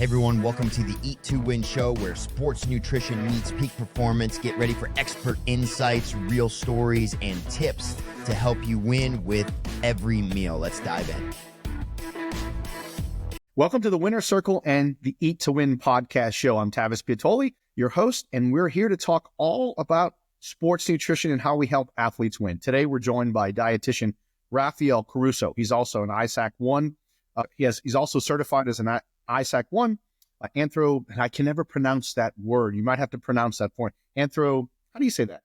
Hey everyone, welcome to the Eat to Win show where sports nutrition meets peak performance. Get ready for expert insights, real stories, and tips to help you win with every meal. Let's dive in. Welcome to the Winner's Circle and the Eat to Win podcast show. I'm Tavis Piatoli, your host, and we're here to talk all about sports nutrition and how we help athletes win. Today, we're joined by dietitian Raphael Caruso. He's also an ISAC 1. He's also certified as an ISAC 1 and I can never pronounce that word. You might have to pronounce that for me. How do you say that?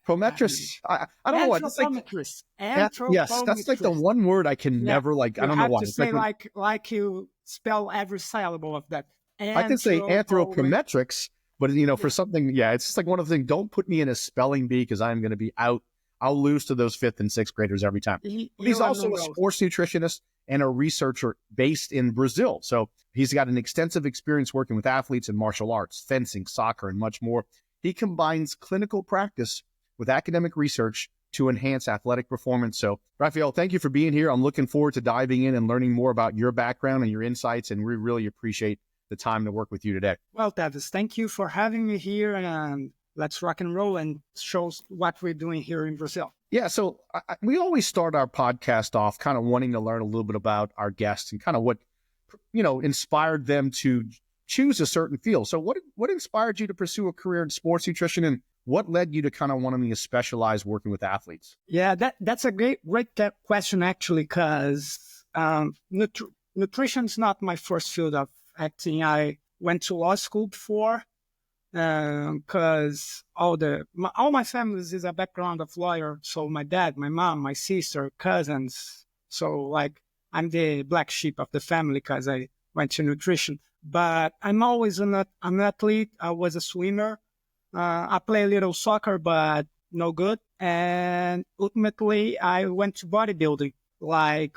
Prometric. I don't know what. Anthropometrist. Yes, that's like the one word I can never I don't know why. You have to say like you spell every syllable of that. I can say anthropometrics, but for something, it's just like one of the things. Don't put me in a spelling bee because I'm going to be out. I'll lose to those 5th and 6th graders every time. He's also a sports nutritionist and a researcher based in Brazil. So he's got an extensive experience working with athletes in martial arts, fencing, soccer, and much more. He combines clinical practice with academic research to enhance athletic performance. So, Raphael, thank you for being here. I'm looking forward to diving in and learning more about your background and your insights, and we really appreciate the time to work with you today. Well, Tavis, thank you for having me here, and let's rock and roll and show what we're doing here in Brazil. Yeah, so we always start our podcast off kind of wanting to learn a little bit about our guests and kind of what, inspired them to choose a certain field. So what inspired you to pursue a career in sports nutrition, and what led you to kind of wanting to specialize working with athletes? Yeah, that's a great question, actually, because nutrition is not my first field of acting. I went to law school before, because all my family is a background of lawyer. So my dad, my mom, my sister, cousins. So I'm the black sheep of the family because I went to nutrition. But I'm always an athlete. I was a swimmer. I play a little soccer, but no good. And ultimately, I went to bodybuilding,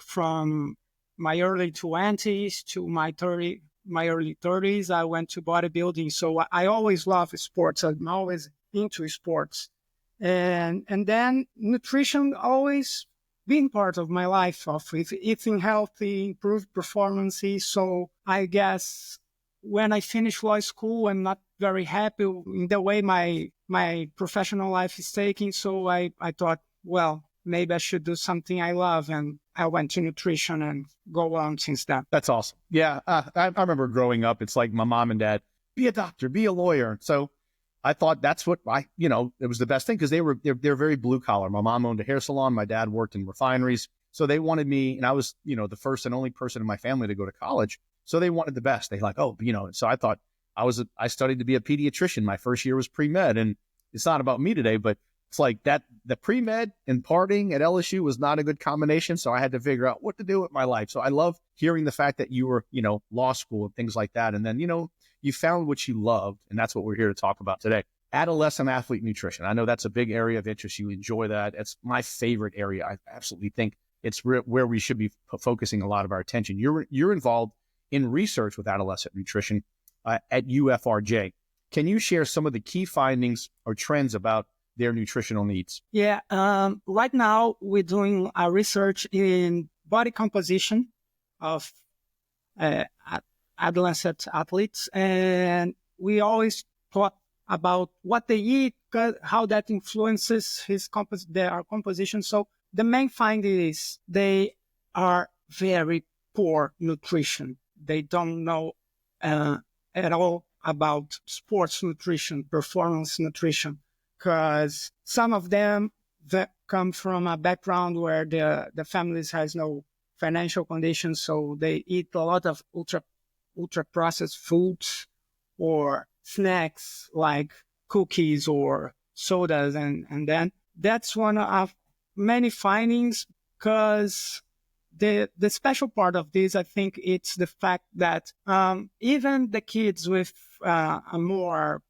from my early 20s to my early 30s, I went to bodybuilding. So I always love sports. I'm always into sports. And then nutrition always been part of my life, of eating healthy, improved performance. So I guess when I finished law school, I'm not very happy in the way my professional life is taking. So I thought, well, maybe I should do something I love. And I went to nutrition and go on since then. That's awesome. Yeah. I remember growing up, it's like my mom and dad, be a doctor, be a lawyer. So I thought that's what it was the best thing because they're very blue collar. My mom owned a hair salon. My dad worked in refineries. So they wanted me, and I was, the first and only person in my family to go to college. So they wanted the best. They so I thought I studied to be a pediatrician. My first year was pre-med, and it's not about me today, but it's like that the pre-med and partying at LSU was not a good combination. So I had to figure out what to do with my life. So I love hearing the fact that you were, law school and things like that. And then, you found what you loved. And that's what we're here to talk about today. Adolescent athlete nutrition. I know that's a big area of interest. You enjoy that. It's my favorite area. I absolutely think it's where we should be focusing a lot of our attention. You're involved in research with adolescent nutrition at UFRJ. Can you share some of the key findings or trends about their nutritional needs? Yeah. Right now, we're doing our research in body composition of adolescent athletes. And we always talk about what they eat, how that influences their composition. So the main finding is they are very poor nutrition. They don't know at all about sports nutrition, performance nutrition, because some of them that come from a background where the families has no financial conditions, so they eat a lot of ultra processed foods or snacks like cookies or sodas, and then that's one of many findings. Because the special part of this, I think, it's the fact that even the kids with a more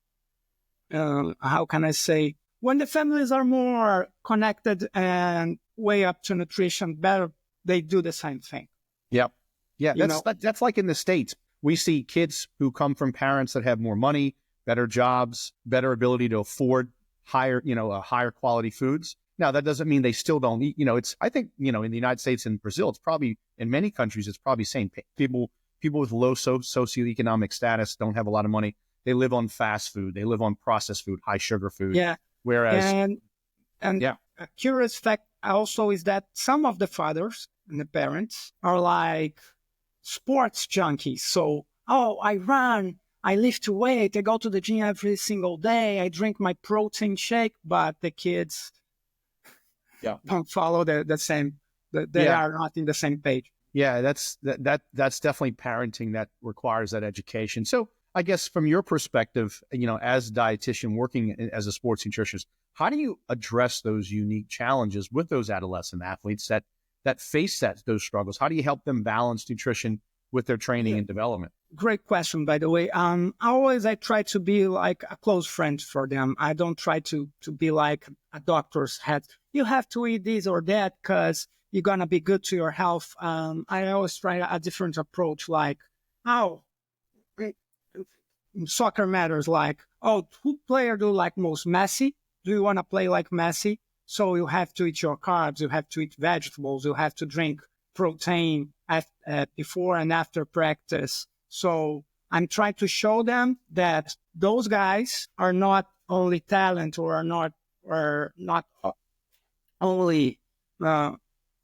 how can I say, when the families are more connected and way up to nutrition, better, they do the same thing. Yep. Yeah. That's like in the States. We see kids who come from parents that have more money, better jobs, better ability to afford higher quality foods. Now, that doesn't mean they still don't eat, I think, in the United States and Brazil, it's probably, in many countries, it's probably same. people with low socioeconomic status don't have a lot of money. They live on fast food. They live on processed food, high sugar food. Yeah. Whereas, and a curious fact also is that some of the fathers and the parents are like sports junkies. So, I run, I lift weight, I go to the gym every single day, I drink my protein shake, but the kids don't follow the same. They are not in the same page. Yeah, that's definitely parenting that requires that education. So I guess from your perspective, as a dietitian working as a sports nutritionist, how do you address those unique challenges with those adolescent athletes that face those struggles? How do you help them balance nutrition with their training and development? Great question, by the way. I try to be like a close friend for them. I don't try to be like a doctor's head. You have to eat this or that because you're going to be good to your health. I always try a different approach, like, soccer matters, like, who player do you like most? Messi? Do you want to play like Messi? So you have to eat your carbs, you have to eat vegetables, you have to drink protein before and after practice. So I'm trying to show them that those guys are not only talent or are not only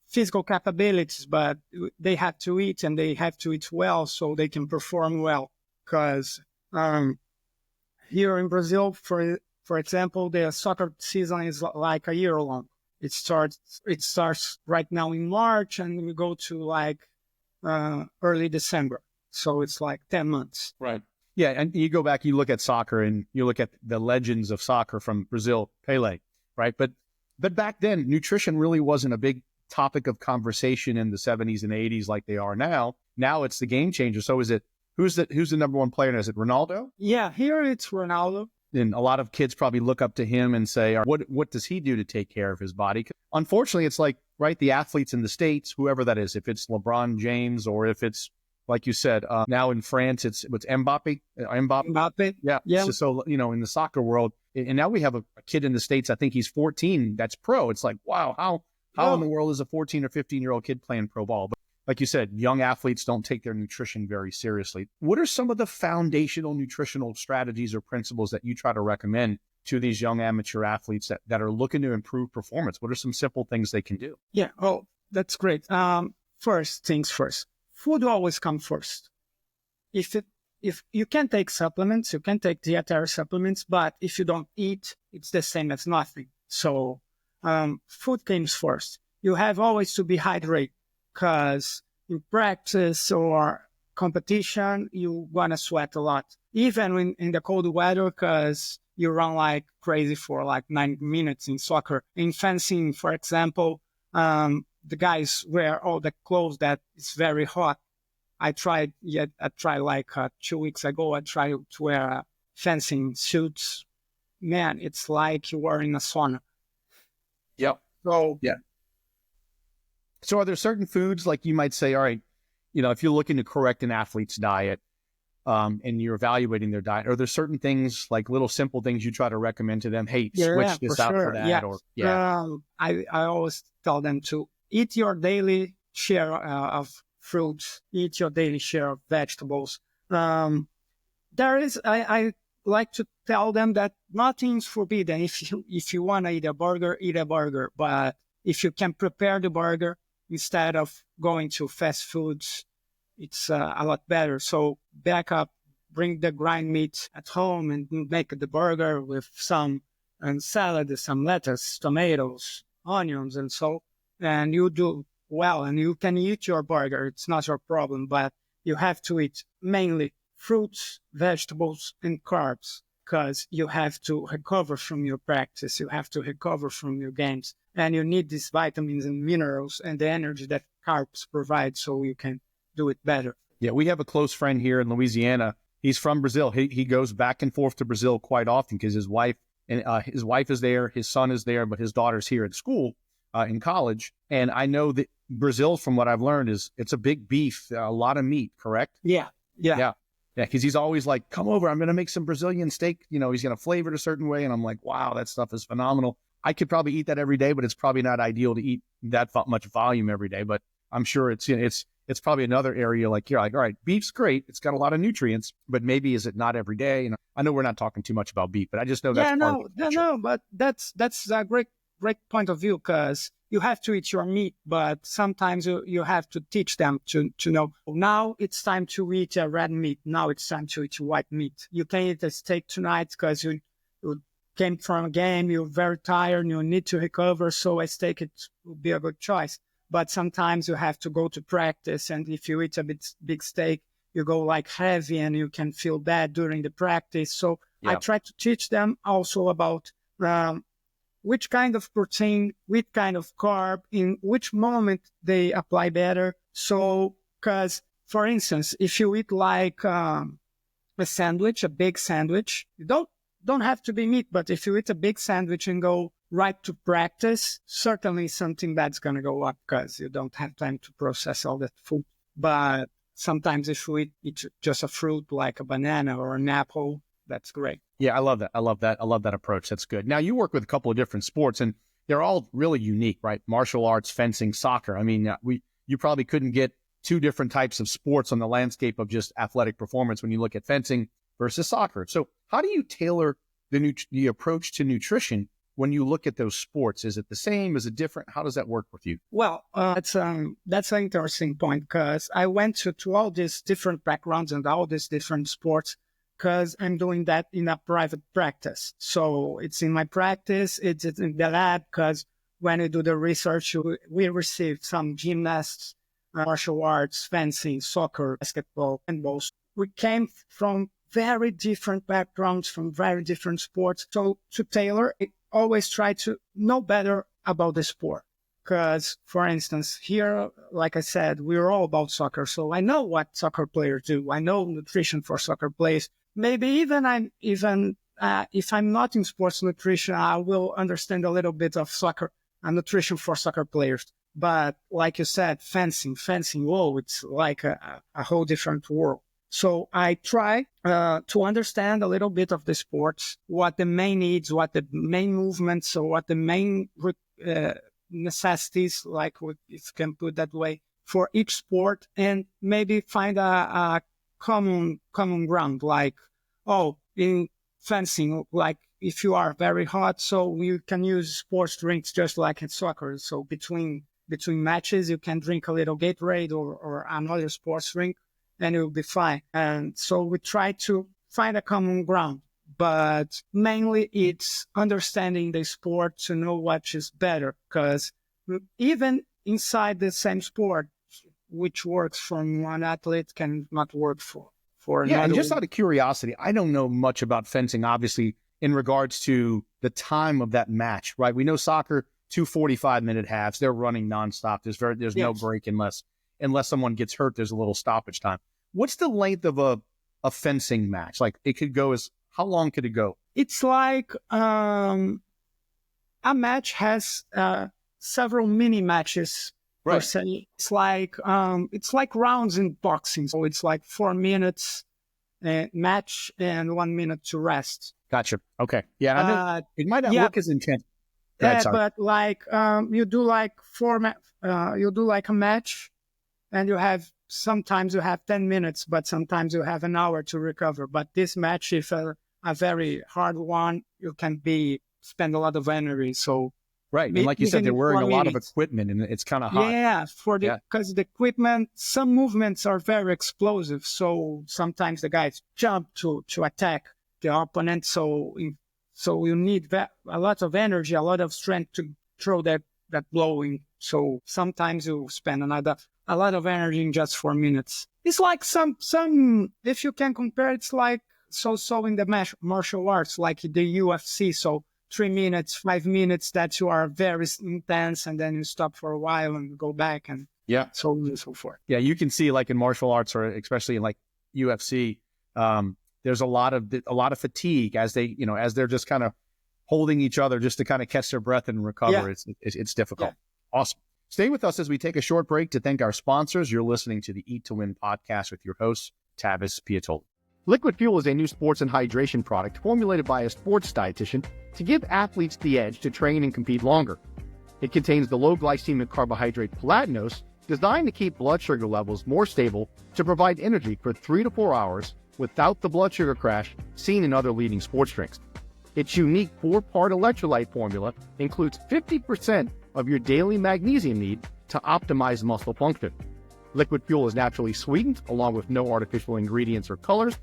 physical capabilities, but they have to eat and they have to eat well so they can perform well. Because here in Brazil, for example, the soccer season is like a year long. It starts right now in March and we go to like early December. So it's like 10 months. Right. Yeah. And you go back, you look at soccer and you look at the legends of soccer from Brazil, Pelé, right? But back then, nutrition really wasn't a big topic of conversation in the 70s and 80s like they are now. Now it's the game changer. So is it, who's the number one player? Is it Ronaldo? Yeah, here it's Ronaldo. And a lot of kids probably look up to him and say, what does he do to take care of his body? Unfortunately, it's like, right, the athletes in the States, whoever that is, if it's LeBron James or if it's, like you said, now in France, it's Mbappe. Mbappe. Yeah. So, in the soccer world, and now we have a kid in the States, I think he's 14, that's pro. It's like, wow, how in the world is a 14 or 15-year-old kid playing pro ball? But like you said, young athletes don't take their nutrition very seriously. What are some of the foundational nutritional strategies or principles that you try to recommend to these young amateur athletes that are looking to improve performance? What are some simple things they can do? Yeah. Oh, that's great. First things first. Food always comes first. If you can take supplements, you can take dietary supplements, but if you don't eat, it's the same as nothing. So food comes first. You have always to be hydrated because in practice or competition, you want to sweat a lot, even in the cold weather, because you run like crazy for like 9 minutes in soccer. In fencing, for example, the guys wear all the clothes that is very hot. I tried like 2 weeks ago, I tried to wear fencing suits. Man, it's like you are in a sauna. Yep. So, yeah. So are there certain foods, like you might say, all right, if you're looking to correct an athlete's diet and you're evaluating their diet, are there certain things, like little simple things you try to recommend to them? Hey, switch this out for that. Yeah. I always tell them to eat your daily share of fruits, eat your daily share of vegetables. I like to tell them that nothing's forbidden. If you want to eat a burger. But if you can prepare the burger instead of going to fast foods, it's a lot better. So back up, bring the grind meat at home and make the burger with some salad, some lettuce, tomatoes, onions, and you do well, and you can eat your burger. It's not your problem, but you have to eat mainly fruits, vegetables, and carbs, because you have to recover from your practice. You have to recover from your games, and you need these vitamins and minerals and the energy that carbs provide so you can do it better. Yeah, we have a close friend here in Louisiana. He's from Brazil. He goes back and forth to Brazil quite often because his wife is there, his son is there, but his daughter's here at school, in college. And I know that Brazil, from what I've learned, it's a big beef, a lot of meat, correct? Yeah. Because he's always like, come over, I'm going to make some Brazilian steak. He's going to flavor it a certain way. And I'm like, wow, that stuff is phenomenal. I could probably eat that every day, but it's probably not ideal to eat that much volume every day. But I'm sure it's it's probably another area like you're like, all right, beef's great. It's got a lot of nutrients, but maybe is it not every day? And I know we're not talking too much about beef, but I just know that's part of the culture. No, but that's a great point of view, because you have to eat your meat, but sometimes you have to teach them to know, now it's time to eat a red meat. Now it's time to eat white meat. You can eat a steak tonight because you came from a game, you're very tired, you need to recover, so a steak it would be a good choice. But sometimes you have to go to practice, and if you eat a big steak, you go like heavy and you can feel bad during the practice. So I try to teach them also about which kind of protein, which kind of carb, in which moment they apply better. So, because, for instance, if you eat like a sandwich, a big sandwich, you don't have to be meat, but if you eat a big sandwich and go right to practice, certainly something that's going to go up because you don't have time to process all that food. But sometimes if you eat just a fruit like a banana or an apple, that's great. Yeah, I love that. I love that approach. That's good. Now, you work with a couple of different sports, and they're all really unique, right? Martial arts, fencing, soccer. I mean, you probably couldn't get two different types of sports on the landscape of just athletic performance when you look at fencing versus soccer. So how do you tailor the approach to nutrition when you look at those sports? Is it the same? Is it different? How does that work with you? Well, that's an interesting point, because I went to all these different backgrounds and all these different sports, because I'm doing that in a private practice. So it's in my practice, it's in the lab, because when we do the research, we receive some gymnasts, martial arts, fencing, soccer, basketball, and balls. We came from very different backgrounds, from very different sports. So to tailor, I always try to know better about the sport. Because, for instance, here, like I said, we're all about soccer. So I know what soccer players do. I know nutrition for soccer players. Maybe if I'm not in sports nutrition, I will understand a little bit of soccer and nutrition for soccer players. But like you said, fencing, whoa, it's like a whole different world. So I try to understand a little bit of the sports, what the main needs, what the main movements, or what the main necessities, like if you can put that way, for each sport, and maybe find a common ground. Like, in fencing, like if you are very hot, so you can use sports drinks just like in soccer. So between matches, you can drink a little Gatorade or another sports drink, and it will be fine. And so we try to find a common ground, but mainly it's understanding the sport to know what is better, because even inside the same sport, which works for one athlete can not work for another. Yeah, and just out of curiosity, I don't know much about fencing, obviously, in regards to the time of that match, right? We know soccer, 2 45-minute halves, they're running nonstop. There's no break unless someone gets hurt, there's a little stoppage time. What's the length of a fencing match? Like, it could go how long could it go? It's like a match has several mini matches. Right. It's like rounds in boxing. So it's like 4 minutes match and 1 minute to rest. Gotcha. Okay. Yeah. I know it might not look as intense. But like you do like you do like a match, and sometimes you have 10 minutes, but sometimes you have an hour to recover. But this match, if a very hard one, you can spend a lot of energy. So. Right. And like you said, they're wearing a lot of equipment, and it's kind of hot. Yeah, because the equipment, some movements are very explosive. So sometimes the guys jump to attack the opponent. So you need a lot of energy, a lot of strength to throw that blow in. So sometimes you spend a lot of energy in just 4 minutes. It's like some, if you can compare, it's like so in the martial arts, like the UFC. So 3 minutes, 5 minutes that you are very intense, and then you stop for a while and go back, and so on and so forth. Yeah, you can see like in martial arts, or especially in like UFC, there's a lot of fatigue as they're just kind of holding each other just to kind of catch their breath and recover. Yeah. It's difficult. Yeah. Awesome. Stay with us as we take a short break to thank our sponsors. You're listening to the Eat to Win podcast with your host, Tavis Piatoli. Liquid Fuel is a new sports and hydration product formulated by a sports dietitian to give athletes the edge to train and compete longer. It contains the low glycemic carbohydrate platinose designed to keep blood sugar levels more stable to provide energy for 3 to 4 hours without the blood sugar crash seen in other leading sports drinks. Its unique 4-part electrolyte formula includes 50% of your daily magnesium need to optimize muscle function. Liquid Fuel is naturally sweetened, along with no artificial ingredients or colors.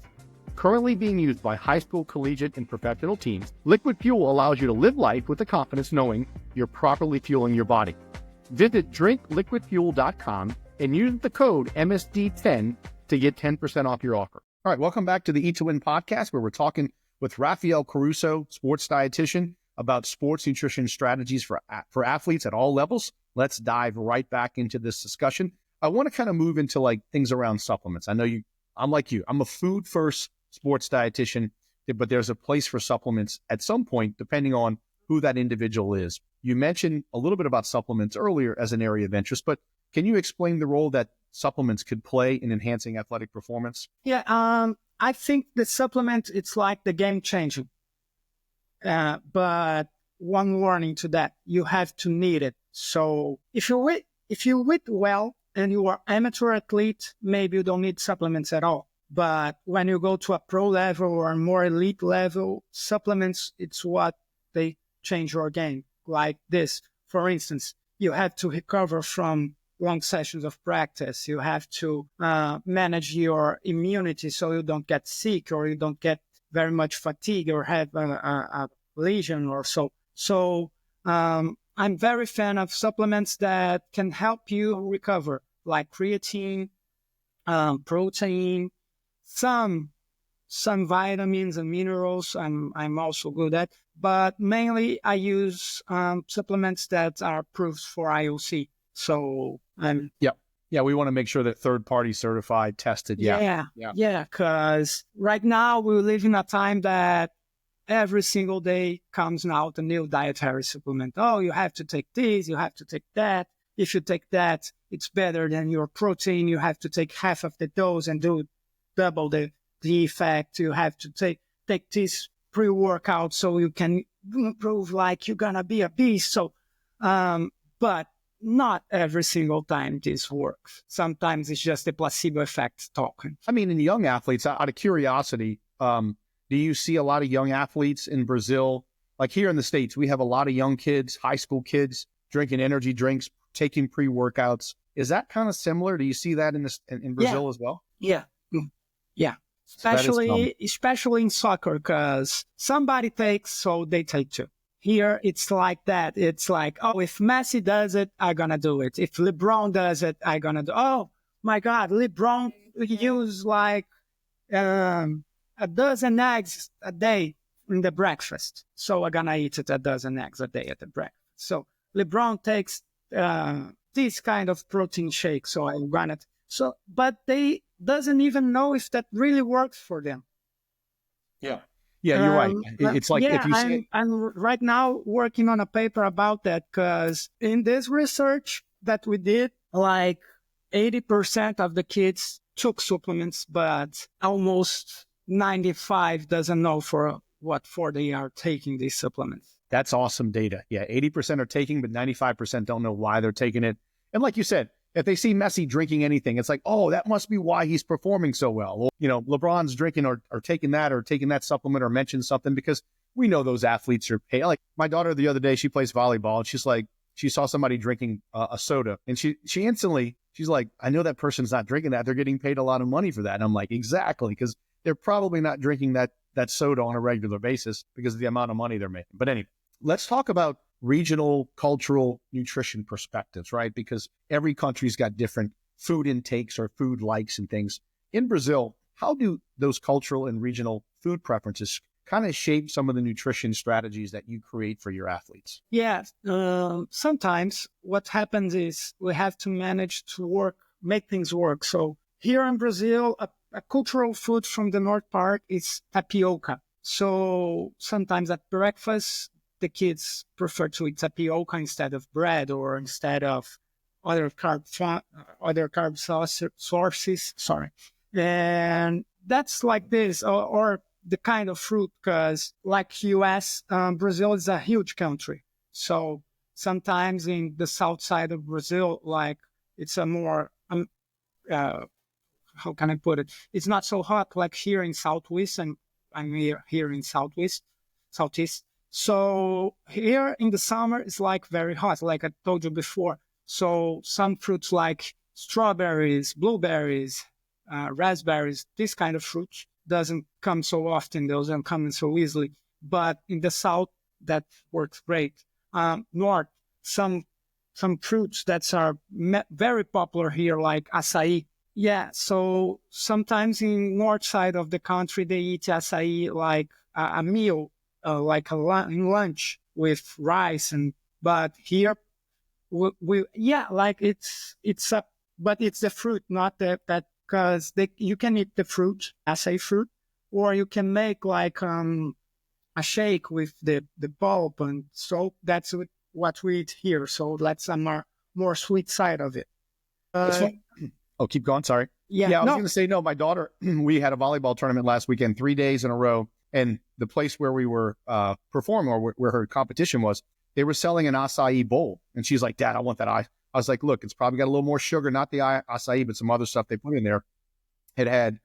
Currently being used by high school, collegiate, and professional teams, Liquid Fuel allows you to live life with the confidence knowing you're properly fueling your body. Visit drinkliquidfuel.com and use the code MSD10 to get 10% off your offer. All right, welcome back to the Eat to Win podcast, where we're talking with Raphael Caruso, sports dietitian, about sports nutrition strategies for athletes at all levels. Let's dive right back into this discussion. I want to kind of move into like things around supplements. I know I'm like you. I'm a food first sports dietitian, but there's a place for supplements at some point, depending on who that individual is. You mentioned a little bit about supplements earlier as an area of interest, but can you explain the role that supplements could play in enhancing athletic performance? Yeah, I think the supplement, it's like the game changer. But one warning to that, you have to need it. So if you eat well and you are amateur athlete, maybe you don't need supplements at all. But when you go to a pro level or a more elite level, supplements, it's what they change your game. Like this, for instance, you have to recover from long sessions of practice. You have to manage your immunity so you don't get sick or you don't get very much fatigue or have a lesion or so. So I'm very fan of supplements that can help you recover, like creatine, protein, some vitamins and minerals. I'm also good at, but mainly I use supplements that are approved for IOC. So yeah, we want to make sure that third party certified, tested. Yeah. Because right now we live in a time that every single day comes out a new dietary supplement. Oh, you have to take this, you have to take that. If you take that, it's better than your protein. You have to take half of the dose and do double the effect. You have to take this pre-workout so you can improve like you're gonna be a beast. So, but not every single time this works. Sometimes it's just a placebo effect talking. I mean, in young athletes, out of curiosity, do you see a lot of young athletes in Brazil? Like here in the States, we have a lot of young kids, high school kids, drinking energy drinks, taking pre-workouts. Is that kind of similar? Do you see that in Brazil as well? Yeah. Especially in soccer, because somebody takes, so they take too. Here, it's like that. It's like, oh, if Messi does it, I'm going to do it. If LeBron does it, I'm going to do it. Oh, my God, LeBron use like a dozen eggs a day in the breakfast. So I'm going to eat it a dozen eggs a day at the breakfast. So LeBron takes this kind of protein shake. So I'm going to. So, but they doesn't even know if that really works for them. Yeah, you're right. It's like if you say... I'm right now working on a paper about that, because in this research that we did, like 80% of the kids took supplements, but almost 95 doesn't know for they are taking these supplements. That's awesome data. Yeah, 80% are taking, but 95% don't know why they're taking it. And like you said, if they see Messi drinking anything, it's like, oh, that must be why he's performing so well. Well, you know, LeBron's drinking or taking that supplement or mentioned something, because we know those athletes are paid. Like my daughter the other day, she plays volleyball, and she's like, she saw somebody drinking a soda, and she instantly, she's like, I know that person's not drinking that. They're getting paid a lot of money for that. And I'm like, exactly, because they're probably not drinking that soda on a regular basis because of the amount of money they're making. But anyway, let's talk about regional, cultural nutrition perspectives, right? Because every country's got different food intakes or food likes and things. In Brazil, how do those cultural and regional food preferences kind of shape some of the nutrition strategies that you create for your athletes? Yeah, sometimes what happens is we have to manage to make things work. So here in Brazil, a cultural food from the north part is tapioca. So sometimes at breakfast, the kids prefer to eat tapioca instead of bread or instead of other carb sources. Sorry. And that's like this, or the kind of fruit, because like US, Brazil is a huge country. So sometimes in the south side of Brazil, like It's a more, how can I put it? It's not so hot like here in Southwest, and I'm here in Southeast. So here in the summer, it's like very hot, like I told you before. So some fruits like strawberries, blueberries, raspberries, this kind of fruit doesn't come so often. Those don't come in so easily. But in the south, that works great. North, some fruits that are very popular here, like acai. Yeah, so sometimes in north side of the country, they eat acai like a meal, like in lunch with rice. But here, like but it's the fruit, not that, because you can eat the fruit, acai fruit, or you can make like a shake with the pulp, and so that's what we eat here. So that's a more sweet side of it. Oh, keep going. Sorry. Yeah, I was going to say, no, my daughter, we had a volleyball tournament last weekend, 3 days in a row. And the place where we were performing, or where her competition was, they were selling an acai bowl. And she's like, Dad, I want that. I was like, look, it's probably got a little more sugar, not the acai, but some other stuff they put in there. It had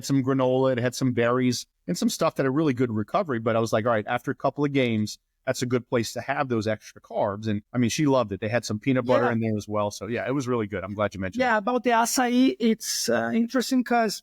some granola, it had some berries, and some stuff that had really good recovery. But I was like, all right, after a couple of games, that's a good place to have those extra carbs. And I mean, she loved it. They had some peanut butter in there as well. So yeah, it was really good. I'm glad you mentioned it. Yeah, about the acai, it's interesting because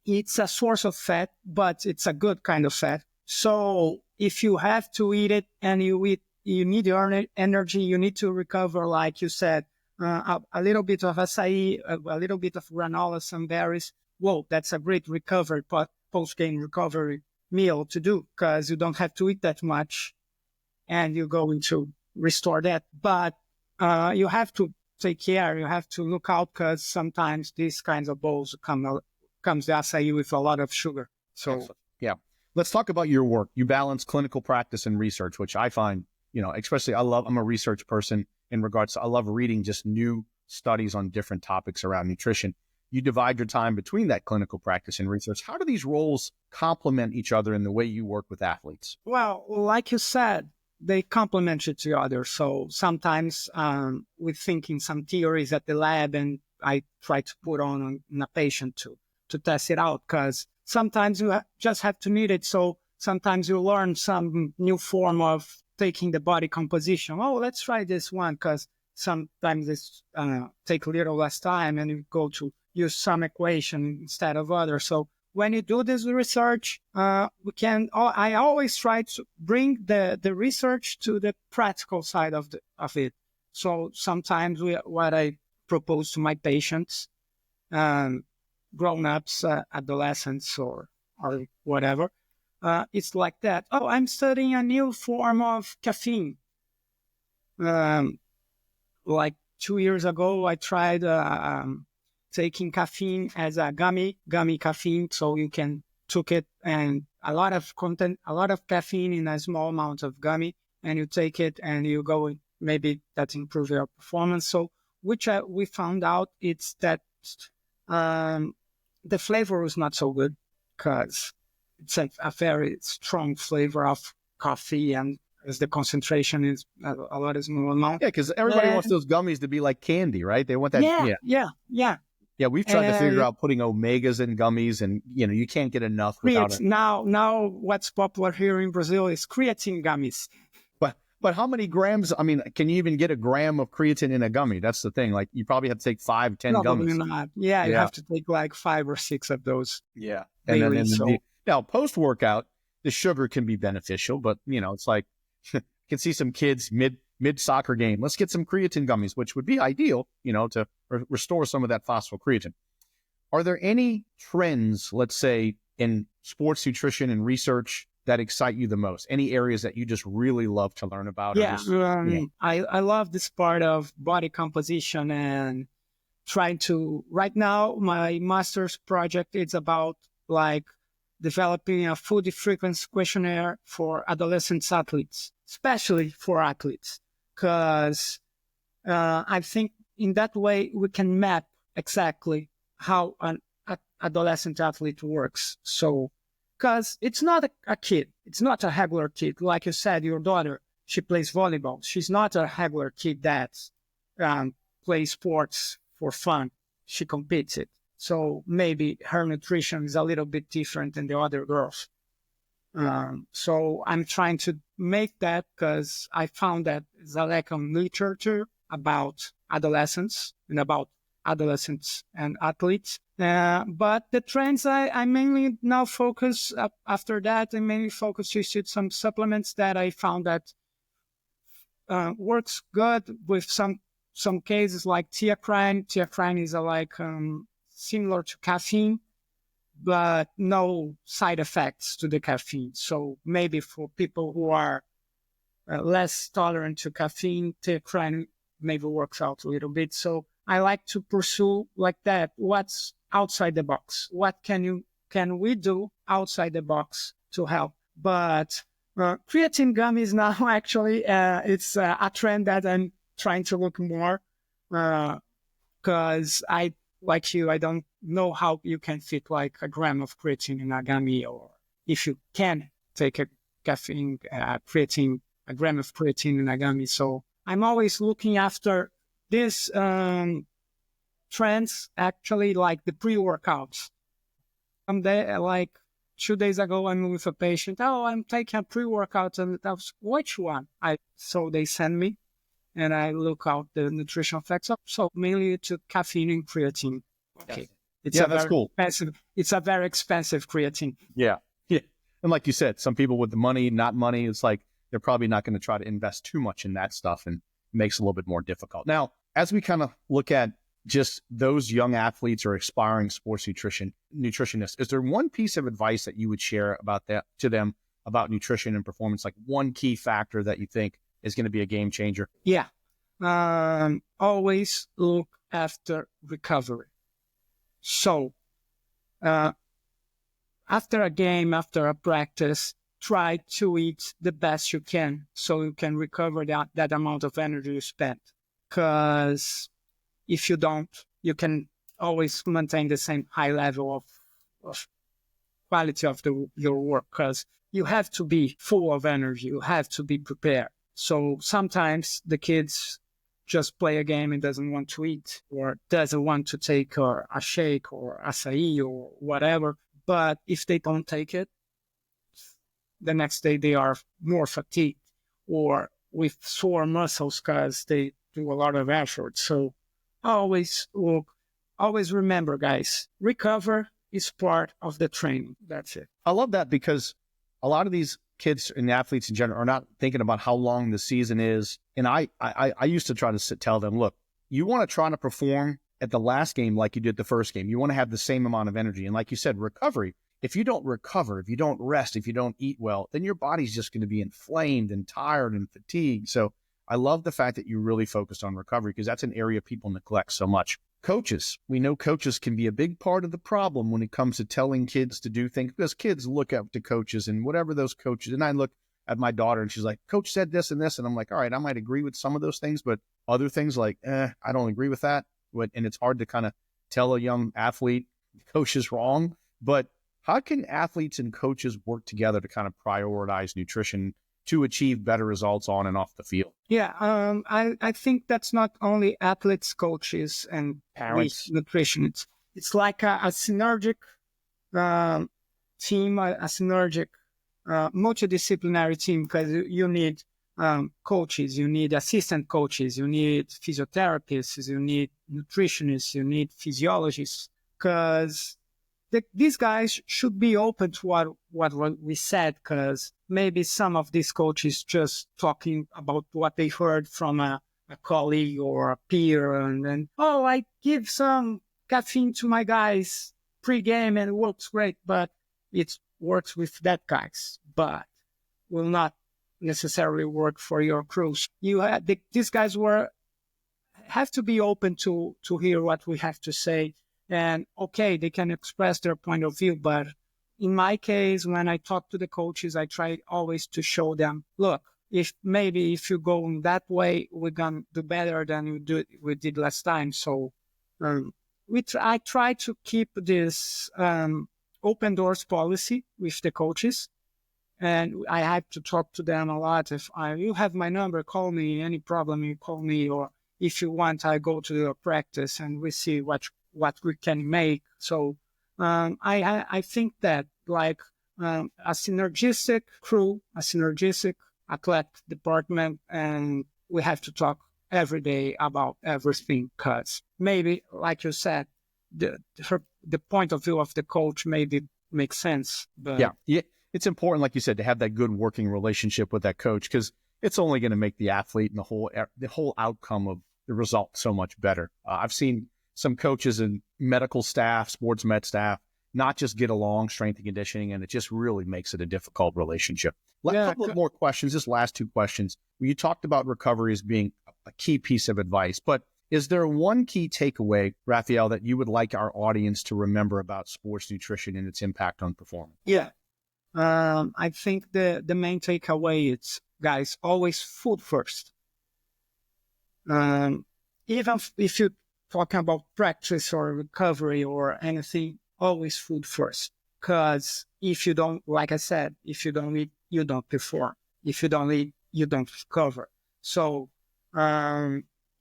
it's a source of fat, but it's a good kind of fat. So if you have to eat it and you need your energy, you need to recover, like you said, a little bit of acai, a little bit of granola, some berries. Whoa, that's a great recovery, post-game recovery meal to do, because you don't have to eat that much and you're going to restore that. But you have to take care. You have to look out, because sometimes these kinds of bowls comes the acai with a lot of sugar. So excellent. Yeah. Let's talk about your work. You balance clinical practice and research, which I find, especially I'm a research person in regards to, I love reading just new studies on different topics around nutrition. You divide your time between that clinical practice and research. How do these roles complement each other in the way you work with athletes? Well, like you said, they complement each other. So sometimes we think in some theories at the lab, and I try to put on a patient to test it out, because sometimes you just have to need it. So sometimes you learn some new form of taking the body composition. Oh, let's try this one, because sometimes it's take a little less time, and you go to use some equation instead of others. So when you do this research, I always try to bring the research to the practical side of it. So sometimes what I propose to my patients, grown-ups, adolescents, or whatever, it's like that. Oh, I'm studying a new form of caffeine. Like 2 years ago, I tried taking caffeine as a gummy caffeine, so you can took it, and a lot of caffeine in a small amount of gummy, and you take it and you go, maybe that improves your performance. So we found out it's that the flavor was not so good, because it's a very strong flavor of coffee, and as the concentration is a lot smaller. Yeah, because everybody wants those gummies to be like candy, right? They want that. Yeah, we've tried to figure out putting omegas in gummies, and you can't get enough without it. Now what's popular here in Brazil is creatine gummies. But how many grams? I mean, can you even get a gram of creatine in a gummy? That's the thing. Like, you probably have to take 5, 10 Probably gummies. not. Yeah, you have to take like 5 or 6 of those. Yeah. Daily, now, post-workout, the sugar can be beneficial, but it's like, you can see some kids mid-soccer game. Let's get some creatine gummies, which would be ideal, to restore some of that phosphocreatine. Are there any trends, let's say, in sports nutrition and research that excite you the most? Any areas that you just really love to learn about? I love this part of body composition, and trying to, right now, my master's project is about like developing a food frequency questionnaire for adolescent athletes, especially for athletes, because I think in that way we can map exactly how an adolescent athlete works. So, because it's not a kid, it's not a regular kid. Like you said, your daughter, she plays volleyball. She's not a regular kid that plays sports for fun. She competes it. So maybe her nutrition is a little bit different than the other girls. So I'm trying to make that because I found that there's a lack of literature about adolescents and about adolescents and athletes. But the trends I mainly now focus after that, I mainly focus to some supplements that I found that works good with some cases like theacrine. Theacrine is similar to caffeine, but no side effects to the caffeine. So maybe for people who are less tolerant to caffeine, theacrine maybe works out a little bit. So I like to pursue like that. What's outside the box? What can we do outside the box to help? But creatine gummies now, actually, it's a trend that I'm trying to look more because like you, I don't know how you can fit like a gram of creatine in a gummy, or if you can take a gram of creatine in a gummy. So I'm always looking after these trends, actually, like the pre-workouts. Like 2 days ago, I'm with a patient. Oh, I'm taking a pre-workout, and I was, which one? So they send me, and I look out the nutritional facts. So mainly to caffeine and creatine. Okay. That's cool. It's a very expensive creatine. Yeah. And like you said, some people with the money, not money, it's like they're probably not going to try to invest too much in that stuff, and it makes it a little bit more difficult. Now, as we kind of look at just those young athletes or aspiring sports nutritionists, is there one piece of advice that you would share about that to them about nutrition and performance, like one key factor that you think is going to be a game changer? Yeah. Always look after recovery. So, after a game, after a practice, try to eat the best you can so you can recover that amount of energy you spent. Because if you don't, you can always maintain the same high level of quality of your work, because you have to be full of energy. You have to be prepared. So sometimes the kids just play a game and doesn't want to eat, or doesn't want to take a shake or acai or whatever. But if they don't take it, the next day they are more fatigued or with sore muscles because they do a lot of effort. So always remember, guys, recover is part of the training. That's it. I love that, because a lot of these kids and athletes in general are not thinking about how long the season is. And I used to try to tell them, look, you want to try to perform at the last game like you did the first game. You want to have the same amount of energy. And like you said, recovery. If you don't recover, if you don't rest, if you don't eat well, then your body's just going to be inflamed and tired and fatigued. So I love the fact that you really focused on recovery, because that's an area people neglect so much. Coaches, we know coaches can be a big part of the problem when it comes to telling kids to do things, because kids look up to coaches and whatever those coaches, and I look at my daughter and she's like, coach said this and this. And I'm like, all right, I might agree with some of those things, but other things like, I don't agree with that. And it's hard to kind of tell a young athlete, coach is wrong. But how can athletes and coaches work together to kind of prioritize nutrition to achieve better results on and off the field? Yeah, I think that's not only athletes, coaches, and Parents, nutritionists. It's like a synergic team, a synergic multidisciplinary team, because you need coaches, you need assistant coaches, you need physiotherapists, you need nutritionists, you need physiologists, because these guys should be open to what we said, because maybe some of these coaches just talking about what they heard from a colleague or a peer, and then, oh, I give some caffeine to my guys pre-game and it works great, but it works with that guys, but will not necessarily work for your crews. These guys have to be open to hear what we have to say. And okay, they can express their point of view, but in my case, when I talk to the coaches, I try always to show them, look, if you go in that way, we're going to do better than we did last time. So I try to keep this open doors policy with the coaches. And I have to talk to them a lot. If you have my number, call me. Any problem, you call me. Or if you want, I go to the practice and we see what we can make. So I think that like a synergistic crew, a synergistic athletic department, and we have to talk every day about everything, because maybe, like you said, the point of view of the coach maybe makes sense. But yeah, it's important, like you said, to have that good working relationship with that coach, because it's only going to make the athlete and the whole outcome of the result so much better. I've seen some coaches and medical staff, sports med staff, not just get along, strength and conditioning, and it just really makes it a difficult relationship. A couple of more questions, just last two questions. You talked about recovery as being a key piece of advice, but is there one key takeaway, Raphael, that you would like our audience to remember about sports nutrition and its impact on performance? Yeah. I think the main takeaway is, guys, always food first. Even if you're talking about practice or recovery or anything, always food first. Because if you don't, like I said, if you don't eat, you don't perform. If you don't eat, you don't recover. So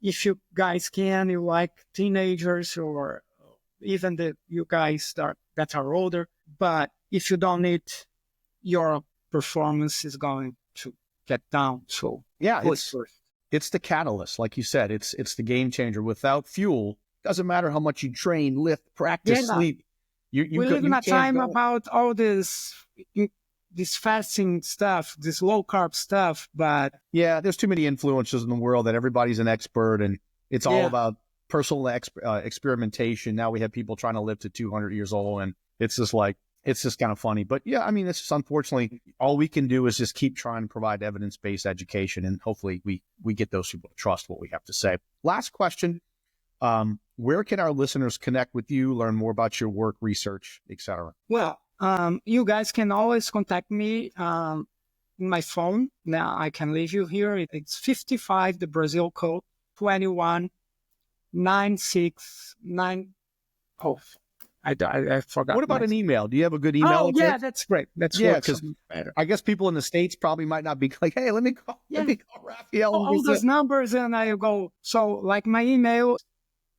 if you guys can, you like teenagers or even you guys that are older, but if you don't eat, your performance is going to get down. So yeah, it's the catalyst, like you said. It's the game changer. Without fuel, doesn't matter how much you train, lift, practice, sleep. We live in a time about all this fasting stuff, this low carb stuff, but yeah, there's too many influencers in the world that everybody's an expert, and it's all about personal experimentation. Now we have people trying to live to 200 years old, and it's just kind of funny. But yeah, I mean, it's just, unfortunately, all we can do is just keep trying to provide evidence-based education, and hopefully we get those people to trust what we have to say. Last question. Where can our listeners connect with you, learn more about your work, research, etc.? Well, you guys can always contact me in my phone. Now I can leave you here. It's 55, the Brazil code, 21969. Oh, I forgot. What about an email? Do you have a good email? Oh, yeah, that's great. That's because I guess people in the States probably might not be like, hey, let me call Raphael. All those numbers, and I go. So, like, my email,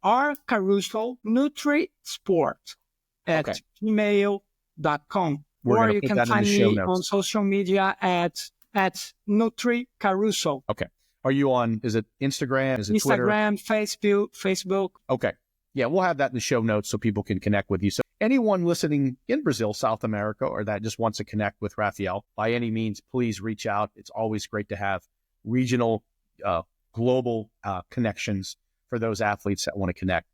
rcarusonutrisport at gmail.com. Or you can find me on social media at NutriCaruso. Okay. Are you on, is it Instagram? Is it Twitter? Instagram, Facebook. Okay. Yeah, we'll have that in the show notes so people can connect with you. So anyone listening in Brazil, South America, or that just wants to connect with Raphael, by any means, please reach out. It's always great to have regional, global connections for those athletes that want to connect.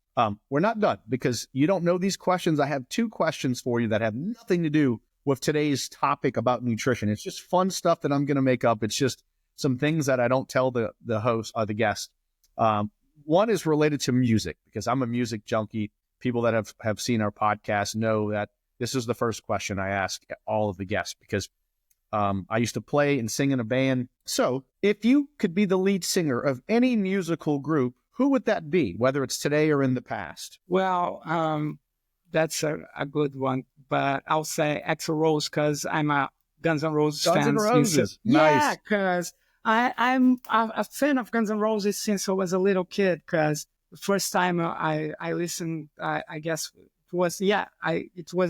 We're not done because you don't know these questions. I have two questions for you that have nothing to do with today's topic about nutrition. It's just fun stuff that I'm going to make up. It's just some things that I don't tell the host or the guest. One is related to music, because I'm a music junkie. People that have seen our podcast know that this is the first question I ask all of the guests, because I used to play and sing in a band. So if you could be the lead singer of any musical group, who would that be, whether it's today or in the past? Well, that's a good one, but I'll say Axl Rose, because I'm a Guns N' Roses fan. Guns N' Roses. Nice. Yeah, because I'm a fan of Guns N' Roses since I was a little kid, because the first time I listened, I guess it was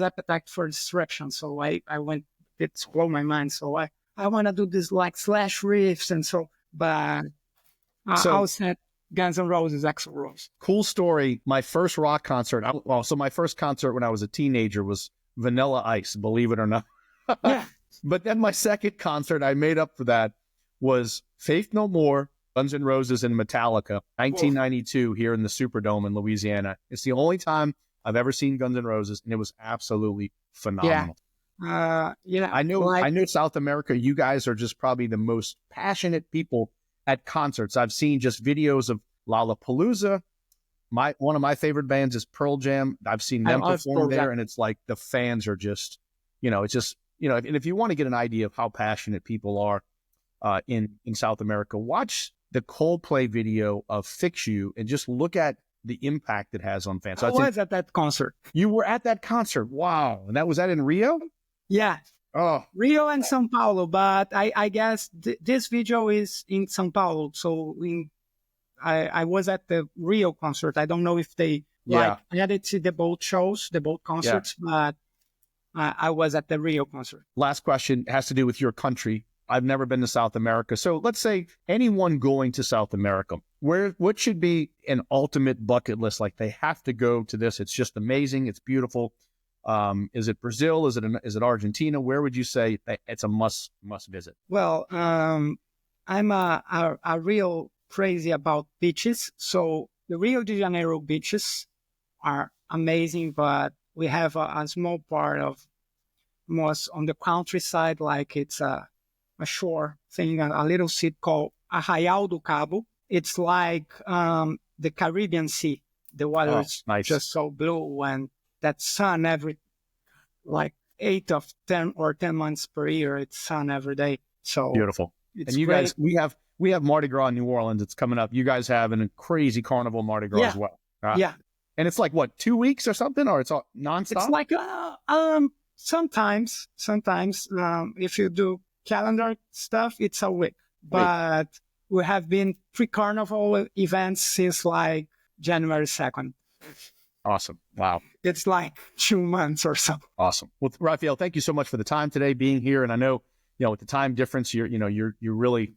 Appetite for Destruction. So I went, it blew my mind. So I want to do this like slash riffs and so, but I'll say Guns N' Roses, Axl Rose. Cool story. My first rock concert, my first concert when I was a teenager was Vanilla Ice, believe it or not. Yeah. But then my second concert I made up for that was Faith No More, Guns N' Roses, and Metallica, 1992 here in the Superdome in Louisiana. It's the only time I've ever seen Guns N' Roses, and it was absolutely phenomenal. Yeah. I know South America, you guys are just probably the most passionate people at concerts. I've seen just videos of Lollapalooza. One of my favorite bands is Pearl Jam. I've seen them perform there, and it's like the fans are just, it's just, and if you want to get an idea of how passionate people are in South America, watch the Coldplay video of Fix You and just look at the impact it has on fans. So I was at that concert. You were at that concert. Wow. And was that in Rio? Yeah. Oh, Rio and São Paulo, but I guess this video is in São Paulo. So I was at the Rio concert. I don't know if they added to the boat shows, the boat concerts, but I was at the Rio concert. Last question has to do with your country. I've never been to South America. So let's say anyone going to South America, what should be an ultimate bucket list? Like they have to go to this. It's just amazing. It's beautiful. Is it Brazil? Is it Argentina? Where would you say that it's a must visit? Well, I'm a real crazy about beaches. So the Rio de Janeiro beaches are amazing, but we have a small part of most on the countryside, like it's a shore thing, a little city called Arraial do Cabo. It's like the Caribbean Sea. The water is just so blue, and that sun every like 8 of 10 or 10 months per year, it's sun every day. So beautiful. It's and you great. guys, we have Mardi Gras in New Orleans. It's coming up. You guys have a crazy carnival Mardi Gras as well. Yeah. And it's like what, 2 weeks or something, or it's all nonstop? It's like sometimes if you do calendar stuff, it's a week. But we have been pre-carnival events since like January 2nd. Awesome. Wow. It's like 2 months or so. Awesome. Well, Raphael, thank you so much for the time today, being here. And I know, with the time difference, you're really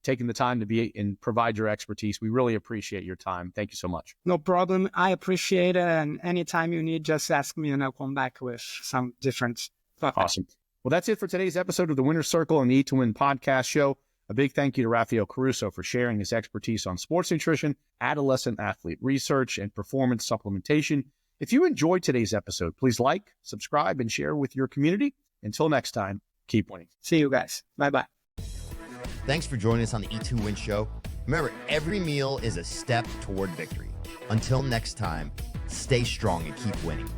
taking the time to be and provide your expertise. We really appreciate your time. Thank you so much. No problem. I appreciate it. And anytime you need, just ask me and I'll come back with some different stuff. Awesome. Well, that's it for today's episode of the Winner's Circle and the Eat to Win podcast show. A big thank you to Raphael Caruso for sharing his expertise on sports nutrition, adolescent athlete research, and performance supplementation. If you enjoyed today's episode, please like, subscribe, and share with your community. Until next time, keep winning. See you guys. Bye-bye. Thanks for joining us on the Eat to Win show. Remember, every meal is a step toward victory. Until next time, stay strong and keep winning.